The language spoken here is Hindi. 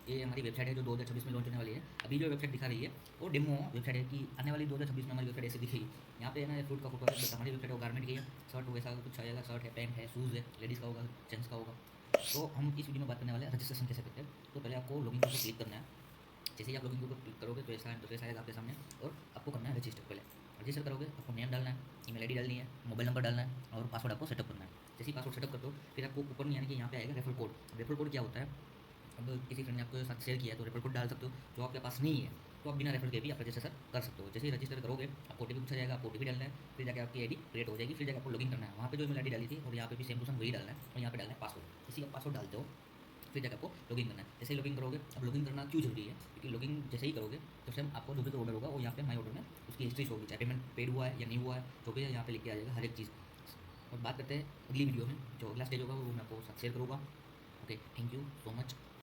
ये हमारी वेबसाइट है जो 2026 में लॉन्च होने वाली है। अभी जो वेबसाइट दिखा रही है वो डेमो वेबसाइट है कि आने वाली 2026 में हमारी वेबसाइट ऐसे दिखेगी। यहाँ पे है ना फ्रूट का फोटो है, हमारी वेबसाइट वो गारमेंट की है, शर्ट वैसा कुछ आएगा, शर्ट है, पैंट है, शूज़ है, लेडीज़ का होगा, जेंट्स का होगा। तो हम इस वीडियो में बात करने वाले हैं रजिस्ट्रेशन कैसे करते हैं। तो पहले आपको लॉगिन के ऊपर क्लिक करना है। जैसे ही आप लॉगिन के ऊपर क्लिक करोगे तो ऐसा इंटरफेस आएगा आपके सामने और आपको करना है रजिस्टर। पहले रजिस्टर करोगे, आपको नेम डालना है, ईमेल आईडी डालनी है, मोबाइल नंबर डालना है और पासवर्ड आपको सेटअप करना है। जैसे ही पासवर्ड सेटअप करते हो फिर आपको ऊपर नहीं, यानी कि यहाँ पे आएगा रेफर कोड। रेफर कोड क्या होता है, अब किसी फ्रेंड ने आपके साथ शेयर किया है तो रेफर कोड डाल सकते हो। जो आपके पास नहीं है तो आप बिना रेफर के भी आप रजिस्टर कर सकते हो। जैसे ही रजिस्टर करोगे आपको ओटीपी पूछा जाएगा, आपको ओटीपी डालना है, फिर जाकर आपकी आईडी क्रिएट हो जाएगी, फिर जाकर आपको लॉगिन करना है। वहाँ पे जो ईमेल आईडी डाली थी और यहाँ पे भी सेम टू सेम वही डालना है और यहाँ पे डालना है पासवर्ड। जैसे ही आप पासवर्ड डालते हो फिर जाकर आपको लॉगिन करना है। जैसे ही लॉगिन करोगे, अब लॉगिन करना क्यों जरूरी है, क्योंकि लॉगिन जैसे ही करोगे तो सेम आपको जो भी ऑर्डर होगा वो यहाँ पे माई ऑर्डर में उसकी हिस्ट्री होगी, चाहे पेमेंट पेड हुआ है या नहीं हुआ है, जो भी है यहाँ पे लिख के आ जाएगा हर एक चीज़। और बात करते हैं अगली वीडियो में, जो अगला स्टेज होगा वो मैं आपको साथ शेयर करूँगा। Okay, thank you so much.